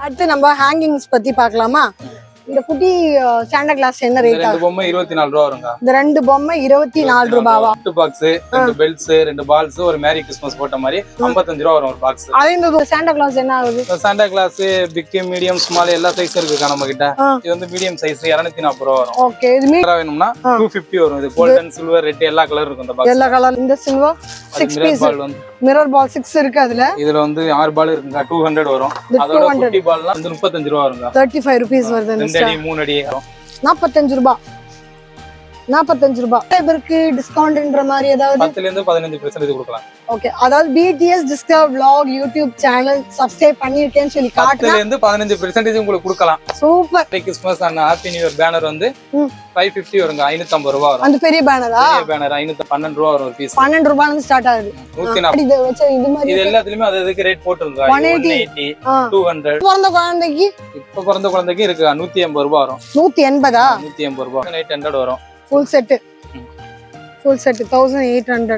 அடுத்து நம்ம ஹேங்கிங்ஸ் பத்தி பார்க்கலாமா? இந்த குட்டி சாண்டா கிளாஸ் என்ன ரேட்? ரெண்டு பொம்மை 24 ரூபா வருங்க. இந்த ரெண்டு பொம்மை 24 ரூபாவா? 2 பாக்ஸ், 2 பெல்ட்ஸ், 2 பால்ஸ், ஒரு மேரி கிறிஸ்மஸ் போட்ட மாதிரி 55 ரூபா வரும் ஒரு பாக்ஸ். அதே இந்த சாண்டா கிளாஸ் என்ன ஆகுது? Santa Claus big, medium, small எல்லா சைஸ் இருக்குக்கா நம்ம கிட்ட. இது வந்து மீடியம் சைஸ் 240 ரூபா வரும். ஓகே, இது மீடியம் வேணும்னா 250 வரும். இது கோல்டன், சில்வர், ரெட் எல்லா கலர் இருக்கும் இந்த பாக்ஸ். எல்லா கலர். இந்த சில்வர் 6 பீஸ் பால் வந்து மிரர் பால் 6 இருக்கு அதுல. இதுல வந்து 6 பால் இருக்குங்க. 200 வரும். அதோட குட்டி பால்னா வந்து 35 ரூபா வருங்க. 35 ரூபீஸ் வருது. 2 அடி 3 அடி 45 ரூபாய். 45 ரூபாய். இவருக்கு டிஸ்கவுண்ட்ன்ற மாதிரி ஏதாவது 10 ல இருந்து 15% கொடுக்கலாம். ஓகே, அதாவது BTS discover vlog YouTube channel subscribe பண்ணிருக்கேன்னு சொல்லி காட்டுனா 10 ல இருந்து 15% உங்களுக்கு கொடுக்கலாம். Super. Christmas and happy new year banner வந்து 550 வருங்க. 550 ரூபா வரும். அந்த பெரிய பேனரா? பெரிய பேனர் 512 ரூபா வரும் ஒரு பீஸ். 12 ரூபாயில இருந்து ஸ்டார்ட் ஆகுது. 140. இது வச்ச இது மாதிரி இது எல்லாத்துலயுமே அதுக்கு ரேட் போட்டுருங்க. 180, 200. பிறந்த குழந்தைக்கு இப்ப பிறந்த குழந்தைக்கு இருக்கு 180 ரூபா வரும். 180 180 ரூபா. 800 வரும். Full set. Full set 1800.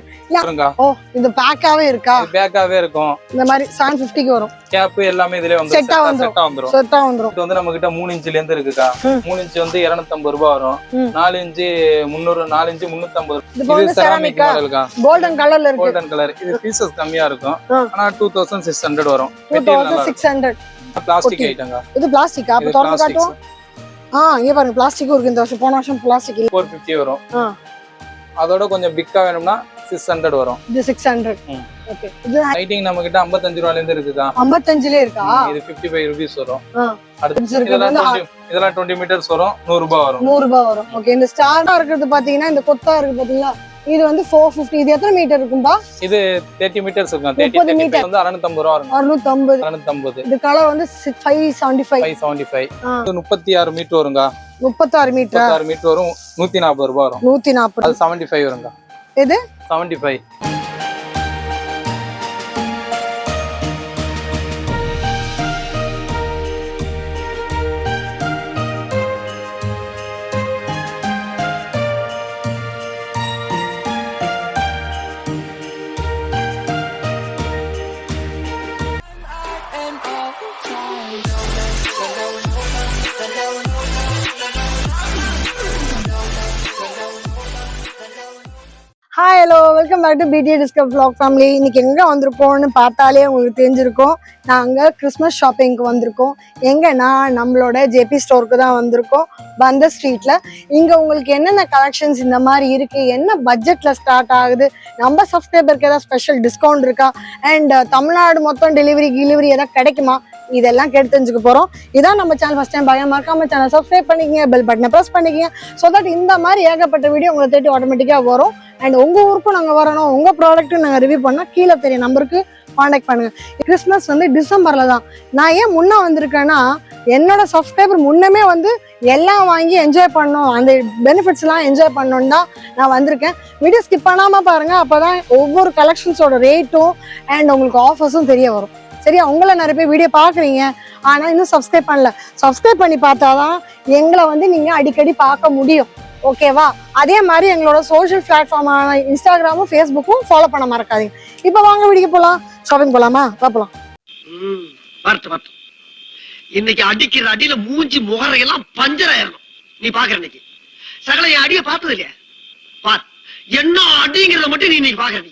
ஓ, இது பேக்காவே இருக்கா? பேக்காவே இருக்கும். இந்த மாதிரி 750 க்கு வரும். கேப் எல்லாமே இதுலயே வந்து செட்டா வந்துரும். செட்டா வந்துரும். இது வந்து நம்ம கிட்ட 3 இன்ச்ல இருந்து இருக்குக்கா. 3 இன்ச் வந்து 250 ரூபாய் வரும். 4 இன்ச் 300, 4 இன்ச் 350. இது செராமிக் மாடல்க்கா. கோல்டன் கலர்ல இருக்கு. Golden colour. இது பீசஸ் கம்மியா இருக்கும். ஆனா 2600 வரும். 2600. பிளாஸ்டிக் ஐட்டம்ங்க. இது பிளாஸ்டிக்கா? அப்ப திறந்து காட்டுவோம். இங்க பாருங்க, பிளாஸ்டிக் இருக்கு. இந்த வருஷம் போன வருஷம் பிளாஸ்டிக் இல்ல. 450 வரும். அதோட கொஞ்சம் பிக்கா வேணும்னா 600 வரும். இது 600. ஓகே, இது லைட்டிங் நம்ம கிட்ட 55 ரூபாயில இருந்து இருக்குதா. 55 ல இருக்கா? இது 55 ரூபீஸ் வரும். அடுத்து இதெல்லாம் 20 மீட்டர்ஸ் வரும். 100 ரூபாய் வரும். 100 ரூபாய் வரும். ஓகே, இந்த ஸ்டாரா இருக்குது பாத்தீங்கன்னா, இந்த கொத்தா இருக்கு பாத்தீங்களா, இது வந்து 450. இது எத்தனை மீட்டர் இருக்கும்பா? இது 30 மீட்டர்ஸ் இருக்கும். 30 மீட்டர் வந்து 650 ரூபாய் வரும். 650. இது கலர் வந்து 575. இது 36 மீட்டர் வருங்க. 36 மீட்டர். 36 மீட்டர் வரும். 140 ரூபாய் வரும். 140. அது 75 வருங்க. இது 75. Hi, hello, welcome back to BTS discover vlog family. இன்னைக்கு எங்க வந்திருக்கோம்னு பார்த்தாலே உங்களுக்கு தெரிஞ்சிருக்கும். நாங்க கிறிஸ்மஸ் ஷாப்பிங்க்கு வந்திருக்கோம். எங்கன்னா நம்மளோட JP ஸ்டோருக்கு தான் வந்திருக்கோம், பந்தர் ஸ்ட்ரீட்ல. இங்க உங்களுக்கு என்னென்ன கலெக்ஷன்ஸ் இந்த மாதிரி இருக்கு, என்ன பட்ஜெட்ல ஸ்டார்ட் ஆகுது, நம்ம சப்ஸ்கிரைபருக்கு ஏதாவது ஸ்பெஷல் டிஸ்கவுண்ட் இருக்கா, அண்ட் தமிழ்நாடு மொத்தம் டெலிவரி ஏதாவது கிடைக்குமா, இதெல்லாம் கேட்டு தெரிஞ்சுக்க போறோம். இதான் நம்ம சேனல் ஃபர்ஸ்ட் டைம் பாருங்க, மறக்காம சேனல் சப்ஸ்கிரைப் பண்ணிக்கங்க, பெல் பட்டனை ப்ரெஸ் பண்ணிக்கங்க. ஸோ தட் இந்த மாதிரி ஏகப்பட்ட வீடியோ உங்களை தேடி ஆட்டோமேட்டிக்கா வரும். அண்ட் உங்க ஊருக்கும் நாங்க வரணும், உங்க ப்ராடக்ட்டும் நாங்க ரிவ்யூ பண்ணா கீழே தெரிய நம்பருக்கு கான்டாக்ட் பண்ணுங்க. கிறிஸ்மஸ் வந்து டிசம்பர்ல தான். நான் ஏன் முன்ன வந்திருக்கேன்னா, என்னோட சப்ஸ்கிரைபர் முன்னமே வந்து எல்லாம் வாங்கி என்ஜாய் பண்ணணும், அந்த பெனிஃபிட்ஸ் எல்லாம் என்ஜாய் பண்ணணும்னு தான் நான் வந்திருக்கேன். வீடியோ ஸ்கிப் பண்ணாம பாருங்க, அப்பதான் ஒவ்வொரு கலெக்ஷன்ஸோட ரேட்டும் அண்ட் உங்களுக்கு ஆஃபர்ஸும் தெரிய வரும். சரியா? உங்களை நிறைய பேர் வீடியோ பாக்குறீங்க, ஆனா இன்னும் சப்ஸ்கிரைப் பண்ணல. சப்ஸ்கிரைப் பண்ணி பார்த்தாதான் எங்களை வந்து நீங்க அடிக்கடி பார்க்க முடியும். ஓகேவா? அதே மாதிரி எங்களோட சோஷியல் பிளாட்ஃபார்மான இன்ஸ்டாகிராமும் ஃபேஸ்புக்கும் ஃபாலோ பண்ண மறக்காதீங்க. இப்போ வாங்க வீடியோ போலாம். ஷாப்பிங் போலாமா? போலாம். இன்னைக்கு அடிக்கிற அடியில மூஞ்சி முகரையெல்லாம் பஞ்சர் ஆயிரணும். நீ பாக்குற இன்னைக்கு சகல என் அடிய பார்த்தது இல்லையா? பார், என்ன அடிங்கிறத மட்டும் நீ இன்னைக்கு பாக்குற.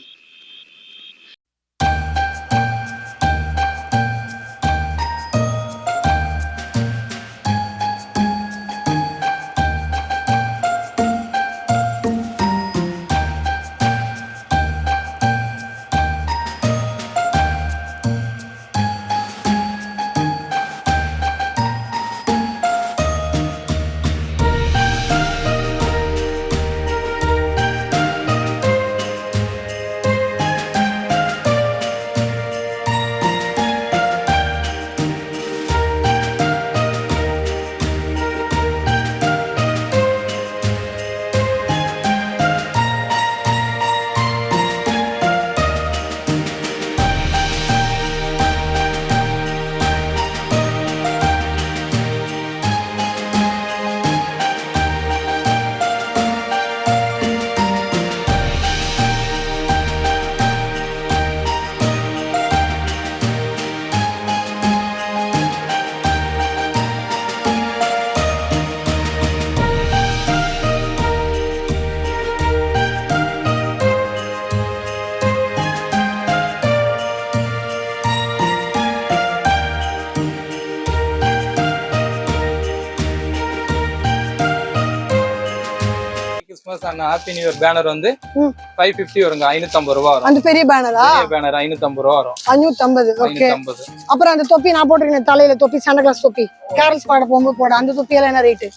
Christmas and happy new year banner வந்து ம். 550 வருங்க. 550 ரூபா வரும். அந்த பெரிய பேனரா? பெரிய பேனர் 550 ரூபா வரும். 550. ஓகே. 550. அப்புறம் அந்த தொப்பி நான் போட்டிருக்கேன் தலையில தொப்பி, சாண்டா கிளாஸ் தொப்பி, கேரல்ஸ் பாட போகும்போது போட அந்த தொப்பி எல்லாம் என்ன ரேட்டு?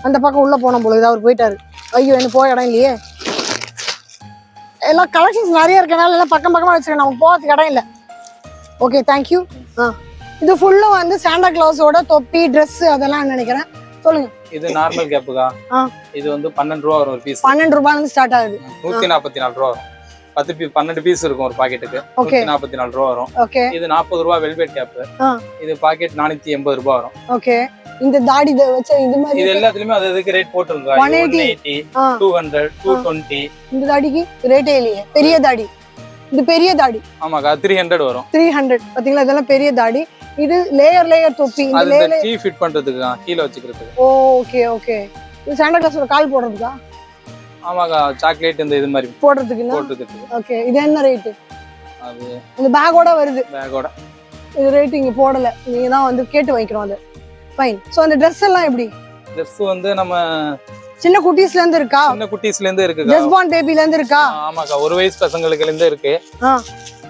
அந்த பக்கம் உள்ள போன போல அவர் போயிட்டாரு. ஐயோ என்ன போய் இடம் இல்லையே. எல்லாம் கலெக்ஷன்ஸ் நிறைய இருக்கனால எல்லாம் பக்கம் பக்கமா வச்சிருக்கேன், நமக்கு போகிறதுக்கு இடம் இல்லை. Okay thank you. இது ஃபுல்லும் வந்து சாண்டா கிளாஸோட தொப்பி ட்ரெஸ் அதெல்லாம் நினைக்கிறேன். சொல்லுங்க. இது நார்மல் கேப்புக்கா. இது வந்து 12 ரூபா வரும் ஒரு பீஸ். 12 ரூபாயில இருந்து ஸ்டார்ட் ஆகுது. 144 ரூபா வரும். 12 பீஸ் இருக்கும் ஒரு பாக்கெட்டுக்கு. 144 ரூபா வரும். ஓகே. இது 40 ரூபா வெல்வெட் கேப். இது பாக்கெட் 480 ரூபா வரும். ஓகே. இந்த தாடி வச்ச இது மாதிரி இது எல்லாத்துலயுமே அதுக்கு ரேட் போட்டுருங்க. 180, 200, 220. இந்த தாடிக்கு ரேட்டே இல்லையே. பெரிய தாடி. இது பெரிய தாடி. ஆமாக்கா 300 வரும். 300. பாத்தீங்களா இதெல்லாம் பெரிய தாடி. இது லேயர் தொப்பி. இந்த லேயர் கீ ஃபிட் பண்றதுக்கு கீழ வச்சுக்கிறதுக்கு. Okay okay. இது சாண்டா கிளாஸோட கால் போடுறதுக்கா? ஆமாக்கா சாக்லேட் இந்த இது மாதிரி போடுறதுக்கு. ஓகே. இது என்ன ரேட்? அது இந்த பேக்கோட வருது. பேக்கோட. இது ரேட் இங்க போடல. நீங்க தான் வந்து கேட்டு வாங்கிக்கிறோம் அது. ஃபைன். சோ அந்த Dress எல்லாம் எப்படி? Dress வந்து நம்ம சின்ன குட்டீஸ்ல இருந்து இருக்கா? சின்ன குட்டீஸ்ல இருந்து இருக்கு. ஜஸ்ட் பார்ன் பேபில இருந்து இருக்கா? ஆமாக்கா 1 வயசு பசங்களுக்கு இருந்து இருக்கு.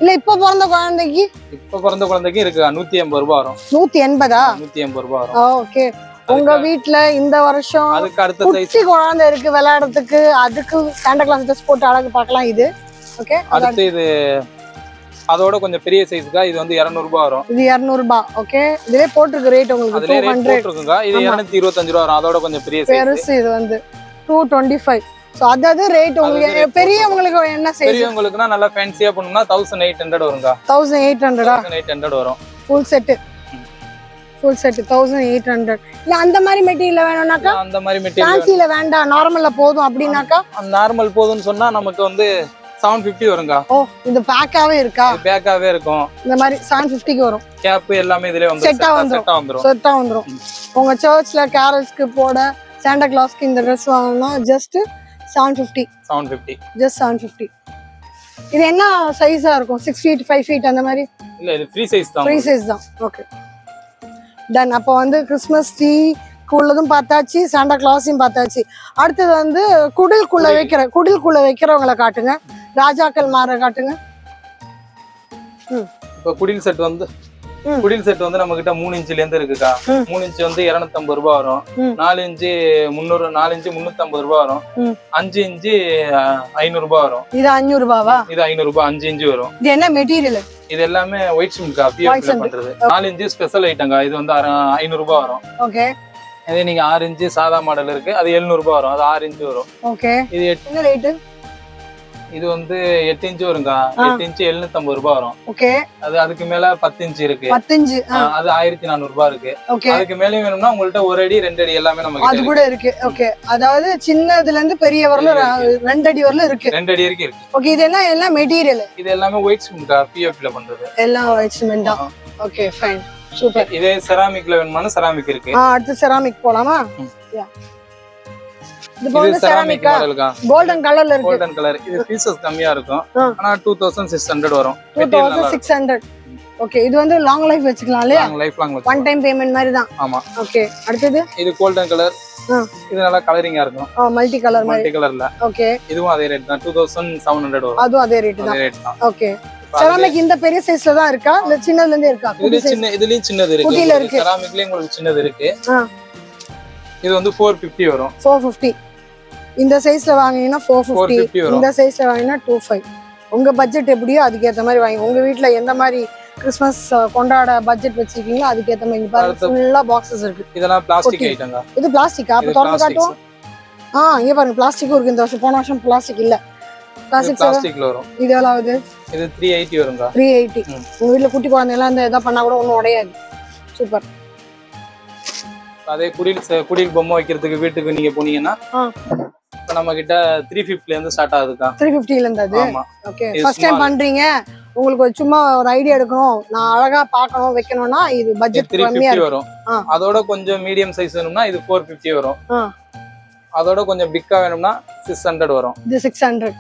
இல்ல இப்ப பிறந்த குழந்தைக்கு? இப்ப பிறந்த குழந்தைக்கு இருக்கு. 180 ரூபாய் வரும். 180? 180 ரூபாய் வரும். ஓகே. உங்க வீட்ல இந்த வருஷம் அதுக்கு அடுத்த சைஸ் குட்டி குழந்தை இருக்கு விளையாடுறதுக்கு, அதுக்கு சாண்டா கிளாஸ் ட்ரெஸ் போட்டு அழகு பார்க்கலாம். இது ஓகே. அடுத்து இது அதோட கொஞ்சம் பெரிய சைஸ்க்கா. இது வந்து 200 ரூபாய் வரும். இது 200 ரூபாய். ஓகே. இதுலயே போட்டுருக்கு ரேட் உங்களுக்கு. அதுலயே ரேட் போட்டுருக்குங்க. இது 225 ரூபாய் வரும். அதோட கொஞ்சம் பெரிய சைஸ். பெருசு இது வந்து 225. சோ அதாவது ரேட் உங்களுக்கு பெரியவங்களுக்கு என்ன சைஸ்? பெரியவங்களுக்குனா நல்லா ஃபேன்சியா பண்ணனும்னா 1800 வருங்க. 1800. 1800 வரும். Full set. 1800. இல்ல அந்த மாதிரி மெட்டீரியல் வேணும்னாக்கா? அந்த மாதிரி மெட்டீரியல் ஃபேன்சில வேண்டாம், நார்மல்ல போதும் அப்படினாக்கா? நார்மல் போதும்னு சொன்னா நமக்கு வந்து 750 வருங்க. ஓ இந்த பேக்காவே இருக்கா? பேக்காவே இருக்கும். இந்த மாதிரி 750க்கு வரும். கேப் எல்லாமே இதுலயே வந்து செட்டா வந்துரும். உங்க சர்ச்ல கேரல்ஸ்க்கு போட, சாண்டா கிளாஸ்க்கு இந்த Dress வாங்கணும்னா ஜஸ்ட் 750. ஜஸ்ட் 750. இது என்ன சைஸா இருக்கும்? 6 feet 5 feet அந்த மாதிரி? இல்ல இது ஃப்ரீ சைஸ் தான். ஃப்ரீ சைஸ் தான். Okay done. அப்போ வந்து கிறிஸ்மஸ் ட்ரீ உள்ளதும் பார்த்தாச்சு, சாண்டா கிளாஸையும் பார்த்தாச்சு. அடுத்தது வந்து குடில்குள்ள வைக்கிறவங்களை காட்டுங்க. ராஜாக்கள் மாற காட்டுங்க. இப்போ குடில் செட் வந்து நம்ம கிட்ட 3 இன்ச்ல இருந்து இருக்குக்கா. 3 இன்ச் வந்து 250 ரூபாய் வரும். 4 இன்ச் 300, 4 இன்ச் 350 ரூபாய் வரும். 5 இன்ச் 500 ரூபாய் வரும். இது 500 ரூபாவா? இது 500 ரூபாய். 5 இன்ச் வரும். இது என்ன மெட்டீரியல்? இது எல்லாமே ஒயிட் சிம்கா, பியூர்ல பண்றது. 4 இன்ச் ஸ்பெஷல் ஐட்டங்க. இது வந்து 500 ரூபாய் வரும். ஓகே. இதே நீங்க 6 இன்ச் சாதா மாடல் இருக்கு, அது 700 ரூபாய் வரும். அது 6 இன்ச் வரும். ஓகே. இது என்ன ரேட்? இது வந்து 8 இன்ச் வருங்க. 8 இன்ச் 750 ரூபாய் வரும். ஓகே. அதுக்கு மேல 10 இன்ச் இருக்கு. 10 இன்ச் அது 1400 ரூபாய் இருக்கு. ஓகே. அதுக்கு மேல வேணும்னா உங்கள்ட்ட 1 அடி 2 அடி எல்லாமே நமக்கு அது கூட இருக்கு. ஓகே. அதாவது சின்னதுல இருந்து பெரிய வரல 2 அடி வரல இருக்கு. 2 அடி வரைக்கும் இருக்கு. ஓகே. இது எல்லாம் மெட்டீரியல்? இது எல்லாமே ஒயிட் சிமெண்ட் பிஎஃப்ல பண்றது. எல்லாம் ஒயிட் சிமெண்ட் தான். Okay fine super. இதே செராமிக்ல வேணும்னா செராமிக் இருக்கு. அடுத்து செராமிக் போலாமா? யா. இது செராமிக் மாடல்கா. கோல்டன் கலர்ல இருக்கு. Golden colour. இது பீசஸ் கம்மியா இருக்கும். ஆனா 2600 வரும். 2600. ஓகே. இது வந்து லாங் லைஃப் வச்சுக்கலாம் இல்லையா? Life long one time payment மாதிரி தான். ஆமா. ஓகே. அடுத்து இது கோல்டன் கலர். இது நல்லா கலரிங்கா இருக்கும். மல்டி கலர் மாதிரி. மல்டி கலர்ல. ஓகே. இதுவும் அதே ரேட் தான். 2700 வரும். அதுவும் அதே ரேட் தான். ஓகே. செராமிக் இந்த பெரிய சைஸ்ல தான் இருக்கா இல்ல சின்னதுல இருந்தே இருக்கா? இதுலயும் சின்னது இருக்கு. செராமிக்லயும் உங்களுக்கு சின்னது இருக்கு. இது வந்து 450 வரும். 450. இந்த சைஸ்ல வாங்குனீங்கன்னா 450. இந்த சைஸ்ல வாங்குனீங்கன்னா 25. உங்க பட்ஜெட் எப்படியோ அதுக்கு ஏத்த மாதிரி வாங்கி. உங்க வீட்ல எந்த மாதிரி கிறிஸ்மஸ் கொண்டாட பட்ஜெட் வச்சிருக்கீங்களோ அதுக்கு ஏத்த மாதிரி பாருங்க ஃபுல்லா பாக்ஸஸ் இருக்கு. இதெல்லாம் பிளாஸ்டிக் ஐட்டங்க. இது பிளாஸ்டிக்கா? அப்ப திறந்து காட்டுவோம். இங்க பாருங்க பிளாஸ்டிக் இருக்கு. இந்த வருஷம் போன வருஷம் பிளாஸ்டிக் இல்ல. பிளாஸ்டிக்ல வரும். இது எவ்வளவு? இது 380 வருங்க. 380. உங்க வீட்ல குட்டி குழந்தை எல்லாம் இந்த எதா பண்ணா கூட ஒண்ணும் உடையாது. சூப்பர். அதே குடில் பொம்மை வைக்கிறதுக்கு வீட்டுக்கு நீங்க போனீங்கன்னா இப்ப நம்ம கிட்ட 350ல இருந்து ஸ்டார்ட் ஆகுதுக்கா. 350ல இருந்து அது. ஆமா. ஓகே. ஃபர்ஸ்ட் டைம் பண்றீங்க, உங்களுக்கு சும்மா ஒரு ஐடியா எடுக்கணும், நான் அழகா பார்க்கணும் வைக்கணும்னா இது பட்ஜெட் கம்மியா வரும். அதோட கொஞ்சம் மீடியம் சைஸ் வேணும்னா இது 450 வரும். அதோட கொஞ்சம் பிக்கா வேணும்னா 600 வரும். இது 600.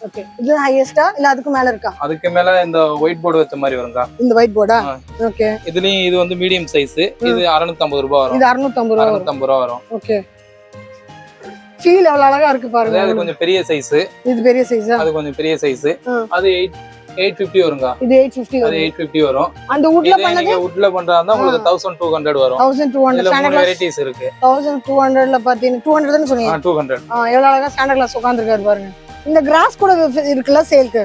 ஓகே. இது ஹையஸ்டா இல்ல அதுக்கு மேல இருக்கா? அதுக்கு மேல இந்த ஒயிட் போர்டு வச்ச மாதிரி வருங்க. இந்த ஒயிட் போர்டா? ஓகே. இதுலயும் இது வந்து மீடியம் சைஸ். இது 650 ரூபாய் வரும். இது 650 ரூபாய். 650 ரூபாய் வரும். ஓகே. ஃபீல் எவ்வளவு அழகா இருக்கு பாருங்க. அது கொஞ்சம் பெரிய சைஸ். இது பெரிய சைஸா? அது கொஞ்சம் பெரிய சைஸ். அது 850 வருங்க. இது 850 அது 850 வரும். அந்த வுட்ல பண்ணது நீங்க வுட்ல பண்றதா உங்களுக்கு 1200 வரும். 1200 ஸ்டாண்டர்ட் வெரைட்டிஸ் இருக்கு. 1200ல பாத்தீங்க 200 தான சொன்னீங்க? 200. எவ்வளவு அழகா ஸ்டாண்டர்ட் கிளாஸ் உட்கார்ந்திருக்காரு பாருங்க. இந்த கிராஸ் கூட இருக்குல சேல்க்கு.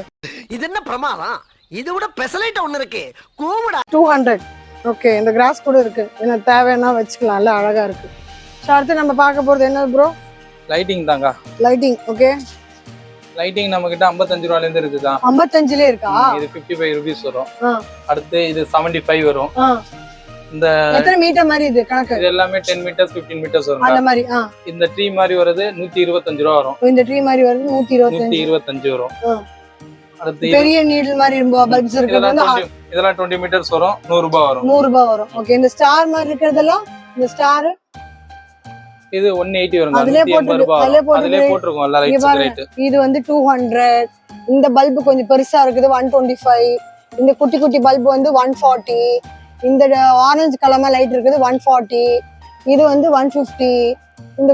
இது என்ன பிரமாதம்? இது விட பெசலைட் ஒன்னு இருக்கு. கூவுடா. 200. ஓகே, இந்த கிராஸ் கூட இருக்கு. என்ன தேவைன்னா வச்சுக்கலாம்ல, அழகா இருக்கு. சோ அடுத்து நம்ம பார்க்க போறது என்ன ப்ரோ? லைட்டிங் தாங்க. லைட்டிங். ஓகே, லைட்டிங் நம்ம கிட்ட 55 ரூபாயில இருந்து இருக்குதா? 55லே இருக்கா? இது 55 ரூபீஸ் வரும். அடுத்து இது 75 வரும். இந்த எத்தனை மீட்டர் மாதிரி இது கணக்கு? இது எல்லாமே 10 மீட்டர்ஸ் 15 மீட்டர்ஸ் வரும். அந்த மாதிரி. இந்த ட்ரீ மாதிரி வருது 125 ரூபாய் வரும். இந்த ட்ரீ மாதிரி வருது 125 வரும். அடுத்து பெரிய நீடில் மாதிரி பல்ப்ஸ் இருக்குது வந்து இதெல்லாம் 20 மீட்டர்ஸ் வரும் 100 ரூபாய் வரும். 100 ரூபாய் வரும். ஓகே, இந்த ஸ்டார் மாதிரி இருக்குறதெல்லாம் இந்த ஸ்டார் இது 180 வருங்க. அதிலே போட்டுருக்கோம் எல்லா லைட்ஸ் ரேட். இது வந்து 200. இந்த பல்ப் கொஞ்சம் பெருசா இருக்குது 125. இந்த குட்டி குட்டி பல்ப் வந்து 140. இந்த ஆரஞ்சு கலர் லைட் இருக்குது 140. இது வந்து 150. இந்த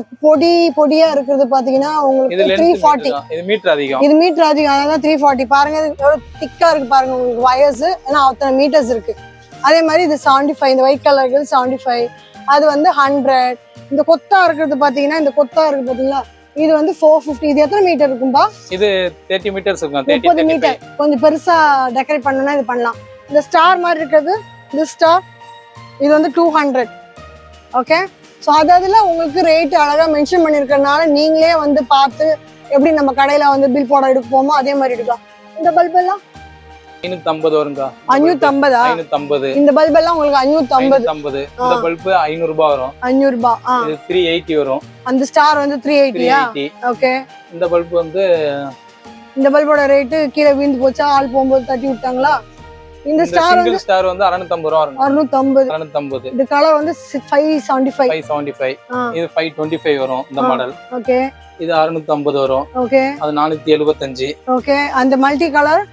பொடியா இருக்குது பாத்தீங்கன்னா உங்களுக்கு 340. இது மீட்டர் அதிகம். இது மீட்டர் அதிகம், அதான் 340. பாருங்க எவ்வளவு திக்கா இருக்கு பாருங்க உங்களுக்கு வயர்ஸ். ஏன்னா அத்தனை மீட்டர்ஸ் இருக்கு. அதே மாதிரி இது 75. இந்த ஒயிட் கலர் இருக்குது 75. அது வந்து 100. இந்த கொத்தா இருக்கிறது பாத்தீங்கன்னா இந்த கொத்தா இருக்கு பாத்தீங்களா, இது வந்து 450. இது எத்தனை மீட்டர் இருக்கும்பா? இது 30 மீட்டர்ஸ் இருக்கும். 30 மீட்டர். கொஞ்சம் பெருசா டெக்கரேட் பண்ணனும்னா இது பண்ணலாம். இந்த ஸ்டார் மாதிரி இருக்குது, இந்த ஸ்டார் இது வந்து 200. ஓகே, ஸோ அதுல உங்களுக்கு ரேட் அழகா மென்ஷன் பண்ணிருக்கறனால நீங்களே வந்து பார்த்து எப்படி நம்ம கடையில வந்து பில் போட எடுப்போமோ அதே மாதிரி எடுக்கலாம். இந்த பல்ப் எல்லாம் 550 வருங்க. 550. 550. இந்த பல்ப் எல்லாம் உங்களுக்கு 550. இந்த பல்ப் 500 ரூபாய் வரும். 500 ரூபாய். இது 380 வரும். அந்த ஸ்டார் வந்து 380யா? ஓகே, இந்த பல்ப் வந்து இந்த பல்போட ரேட் கீழே விழுந்து போச்சா? ஆள் போகும்போது தட்டி விட்டாங்களா? இந்த ஸ்டார் வந்து 650 ரூபாய் வரும். 650. இந்த கலர் வந்து 575. இது 525 வரும் இந்த மாடல். ஓகே, இது 650 வரும். ஓகே, அது 475. ஓகே, அந்த மல்டி கலர்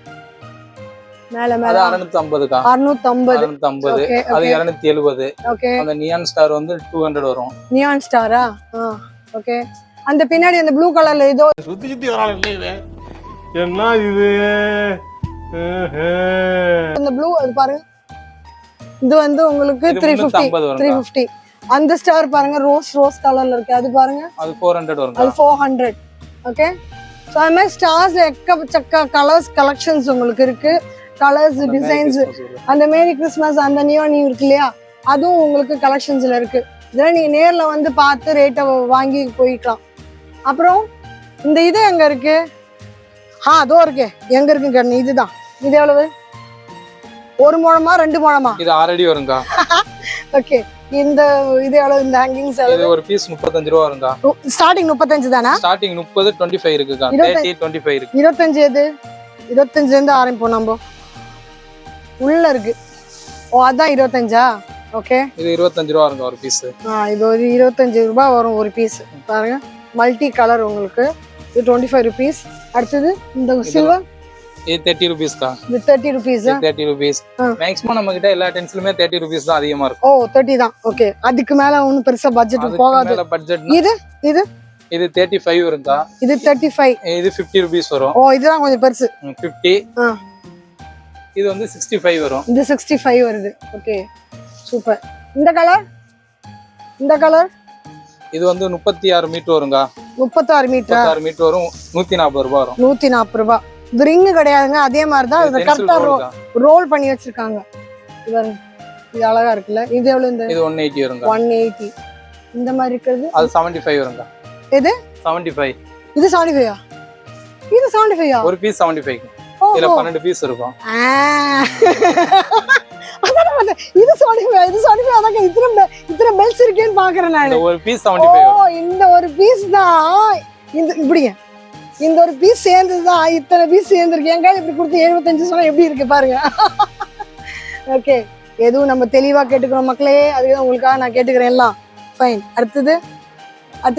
மேல 650 கா. 650. அது 270. ஓகே, அந்த நியான் ஸ்டார் வந்து 200 வரும். நியான் ஸ்டாரா? ஓகே, அந்த பின்னாடி அந்த ப்ளூ கலர்ல ஏதோ சுத்தி சுத்தி வரானே இது என்ன இது? அந்த ப்ளூ அது பாருங்க, இது வந்து உங்களுக்கு 350. அந்த ஸ்டார் பாருங்க ரோஸ் கலர்ல இருக்கு, அது பாருங்க அது 400 வரும். அது 400. ஓகே, சோ அந்த மாதிரி ஸ்டார்ஸ்ல எக்கச்சக்க கலர்ஸ் கலெக்ஷன்ஸ் உங்களுக்கு இருக்கு. கலர்ஸ் டிசைன்ஸ் அந்த மேரி கிறிஸ்மஸ் அந்த நியூ இருக்கு இல்லையா, அதுவும் உங்களுக்கு கலெக்ஷன்ஸ்ல இருக்கு. இதெல்லாம் நீங்க நேர்ல வந்து பார்த்து ரேட்டை வாங்கி போய்க்கலாம். அப்புறம் இந்த இது எங்க இருக்கு? அதோ இருக்கு. எங்க இருக்குங்க? இதுதான். இது எவ்வளவு? 1 முழமா 2 முழமா? இது 6 அடி வருங்க. ஓகே, இந்த இது எவ்வளவு? இந்த ஹேங்கிங்ஸ் எவ்வளவு? இது ஒரு பீஸ் 35 ரூபாய் வருங்க. ஸ்டார்டிங் 35 தானா? ஸ்டார்டிங் 30 25 இருக்குங்க. 30 25 இருக்கு. 25 எது? 25ல இருந்து ஆரம்பிப்போம் நம்ம. உள்ள இருக்கு. அதான் 25ஆ? ஓகே, இது 25 ரூபாய் வருங்க ஒரு பீஸ். இது ஒரு 25 ரூபாய் வரும் ஒரு பீஸ். பாருங்க மல்டி கலர் உங்களுக்கு. இது 25 rupees. அடுத்தது இந்த சில்வர் இது 30 rupees கா. இது 30 rupees. 30 rupees. மேக்ஸிமம் நம்ம கிட்ட எல்லா டென்சிலுமே 30 rupees தான் அதிகமா இருக்கும். 30 தான். ஓகே, அதுக்கு மேல ஒண்ணும் பெருசா பட்ஜெட் போகாது. மேல பட்ஜெட். இது இது 35 வருங்க. இது 35. இது 50 rupees வரும். இதுதான் கொஞ்சம் பெருசு. 50. இது வந்து 65 வரும். இது 65 வருது. Okay, super. இந்த கலர் இது வந்து 36 மீட்டர் வருங்க. 36 மீட்டர். 36 மீட்டர் வரும். 140 ரூபாய் வரும். 140 ரூபாய். இது ரிங் கிடையாதுங்க, அதே மாதிரி தான் இது கரெக்ட்டா ரோல் பண்ணி வச்சிருக்காங்க. இது அழகா இருக்குல்ல. இது எவ்வளவு? இந்த இது 180 வருங்க. 180. இந்த மாதிரி இருக்குது அது 75 வருங்க. இது 75. இது 75ஆ? இது 75ஆ? ஒரு பீஸ் 75. இதுல 12 பீஸ் இருக்கும். இது 75 அதான் இத்தனை பெல்ஸ் இருக்கேன்னு பாக்குறேன் நான். ஒரு பீஸ் 75. இந்த ஒரு பீஸ் தான். இந்த இப்படிங்க இந்த ஒரு பீஸ் சேர்ந்ததுதான் இத்தனை பீஸ் சேர்ந்துருக்கு. எங்க இப்படி கொடுத்து 75 சொன்னா எப்படி இருக்கு பாருங்க. ஓகே, எதுவும் நம்ம தெளிவா கேட்டுக்கிறோம் மக்களே, அதுதான் உங்களுக்காக நான் கேட்டுக்கிறேன் எல்லாம். ஃபைன். அடுத்து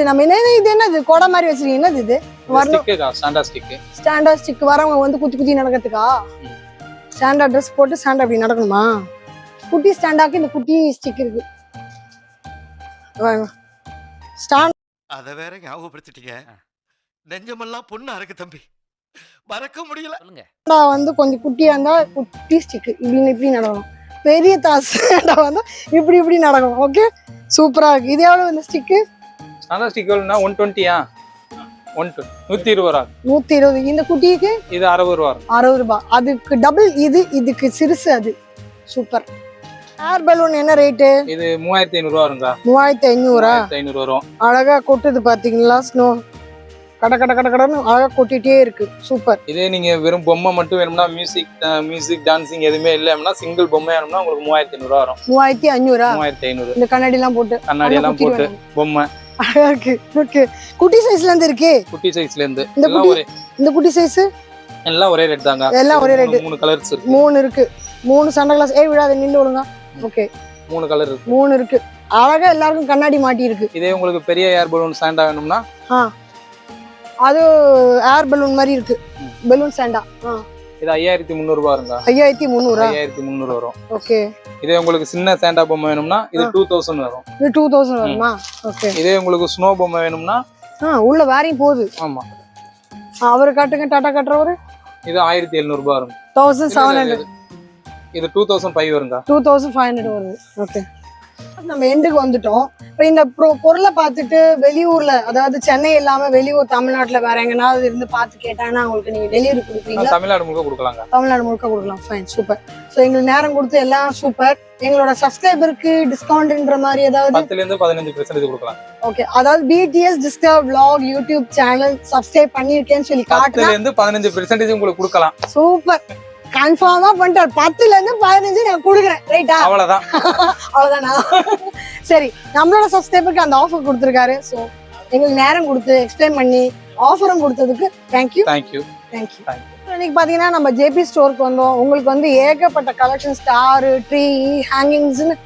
நம்ம இது என்னது கொடை மாதிரி வச்சிருக்கீங்க? என்னது இது? Standard stick. வரவங்க வந்து குத்தி நடக்கிறதுக்கா? ஸ்டாண்டர்ட் ட்ரெஸ் போட்டு ஸ்டாண்டர்ட் அப்படி நடக்கணுமா? குட்டி ஸ்டாண்டாக்கு இந்த குட்டி ஸ்டிக் இருக்கு. ஸ்டாண்ட் அத வேற ஞாபகப்படுத்திட்டீங்க. நெஞ்சமெல்லாம் பொண்ணா இருக்கு தம்பி, மறக்க முடியல. சொல்லுங்க. வந்து கொஞ்சம் குட்டியா இருந்தா குட்டி ஸ்டிக் இப்படி நடக்கணும். பெரிய தாசா வந்து இப்படி நடக்கணும். ஓகே, சூப்பரா இருக்கு. இது எவ்வளவு இந்த ஸ்டிக்கு? சாதா ஸ்டிக் எவ்வளோனா 120. 120 ரூபா. 120. இந்த குட்டிக்கு இது 60 ரூபா. 60 ரூபாய். அதுக்கு டபுள் இதுக்கு சிறுசு. அது சூப்பர். ஏர் பலூன் என்ன ரேட்டு? இது 3500 ரூபா வருங்க. 3500. 3500 வரும். அழகா கொட்டுது பாத்தீங்களா? ஸ்னோ கடன்னு அழகா கொட்டிட்டே இருக்கு. சூப்பர். இதே நீங்க வெறும் பொம்மை மட்டும் வேணும்னா மியூசிக் டான்சிங் எதுவுமே இல்லைன்னா சிங்கிள் பொம்மை வேணும்னா உங்களுக்கு 3500 ரூபா வரும். 3500. 3500. இந்த கண்ணாடி எல்லாம் போட்டு பொம்மை அழகா இருக்கு. ஓகே, குட்டி சைஸ்ல இருந்து இருக்கு. குட்டி சைஸ்ல இருந்து இந்த குட்டி சைஸ் எல்லாம் ஒரே ரேட் தாங்க. எல்லாம் ஒரே ரேட். 3 கலர்ஸ் இருக்கு. 3 இருக்கு. 3 சண்டை கிளாஸ். விடாத நின்று விடுங்க. ஓகே, 3 கலர் இருக்கு. 3 இருக்கு. அழகா எல்லாருக்கும் கண்ணாடி மாட்டி இருக்கு. இதே உங்களுக்கு பெரிய ஏர் பலூன் ஸ்டாண்டா வேணும்னா அது ஏர் பலூன் மாதிரி இருக்கு. பலூன் ஸ்டாண்டா. இது 5300 ரூபா வருங்க. 5300. 5300 வரும். ஓகே. இதே உங்களுக்கு சின்ன சாண்டா பொம்மை வேணும்னா இது 2000 வரும். இது 2000 வருமா? ஓகே. இதே உங்களுக்கு ஸ்னோ பொம்மை வேணும்னா உள்ள வேறையும் போகுது. ஆமா. அவரு காட்டுங்க. டாடா காட்டுறவரு. இது 1700 ரூபாய் வரும். 1700. இது 2005 வருங்க. 2500 வருது. ஓகே, நம்ம எண்டுக்கு வந்துட்டோம். இப்போ இந்த பொருளை பார்த்துட்டு வெளியூர்ல, அதாவது சென்னை இல்லாம வெளியூர் தமிழ்நாட்டுல வேற எங்கனாவது இருந்து பார்த்து கேட்டாங்கன்னா உங்களுக்கு நீங்க டெலிவரி கொடுப்பீங்களா? தமிழ்நாடு முழுக்க கொடுக்கலாங்க. தமிழ்நாடு முழுக்க கொடுக்கலாம். Fine, super. ஸோ எங்களுக்கு நேரம் கொடுத்து எல்லாம் சூப்பர். எங்களோட சப்ஸ்கிரைபருக்கு டிஸ்கவுண்ட்ன்ற மாதிரி ஏதாவது 10% இருந்து 15% கொடுக்கலாம். ஓகே, அதாவது BTS discover vlog YouTube channel subscribe பண்ணிருக்கேன்னு சொல்லி காட்டுனா 10% இருந்து 15% உங்களுக்கு கொடுக்கலாம். சூப்பர். கன்ஃபார்மா பண்ணிட்டார். 10ல இருந்து 15 நான் கொடுக்குறேன். ரைட்டா? அவ்வளவுதான். அவ்வளவுதானா? சரி, நம்மளோட சப்ஸ்கிரைபருக்கு அந்த ஆஃபர் கொடுத்துருக்காரு. ஸோ எங்களுக்கு நேரம் கொடுத்து எக்ஸ்பிளைன் பண்ணி ஆஃபரும் கொடுத்ததுக்கு தேங்க்யூ. இன்னைக்கு பாத்தீங்கன்னா நம்ம ஜேபி ஸ்டோருக்கு வந்தோம். உங்களுக்கு வந்து ஏகப்பட்ட கலெக்ஷன், ஸ்டார், ட்ரீ, ஹேங்கிங்ஸ்னு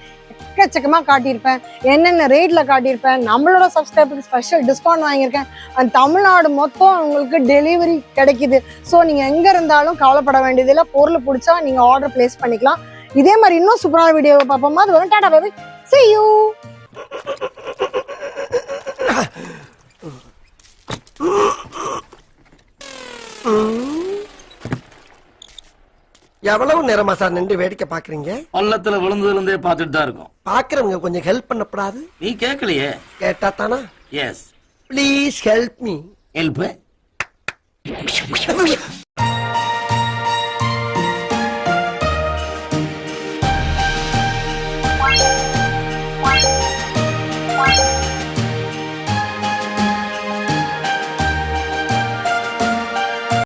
எக்கச்சக்கமா காட்டியிருப்பேன். என்னென்ன ரேட்ல காட்டியிருப்பேன். நம்மளோட சப்ஸ்கிரைபருக்கு ஸ்பெஷல் டிஸ்கவுண்ட் வாங்கியிருக்கேன். அந்த தமிழ்நாடு மொத்தம் உங்களுக்கு டெலிவரி கிடைக்குது. ஸோ நீங்க எங்க இருந்தாலும் கவலைப்பட வேண்டியதில்லை. பொருள் பிடிச்சா நீங்க ஆர்டர் பிளேஸ் பண்ணிக்கலாம். இதே மாதிரி இன்னும் சூப்பரான வீடியோவை பார்ப்போமா? அது வரும். Tata bye bye. See you. எவ்வளவு நேரமா சார் நின்று வேடிக்கை பாக்குறீங்க? பள்ளத்துல விழுந்ததுல இருந்தே பாத்துட்டு தான் இருக்கோம். பாக்குறவங்க கொஞ்சம் ஹெல்ப் பண்ணப்படாது? நீ கேட்கலையே. கேட்டா தானா? Yes, please help me. Help.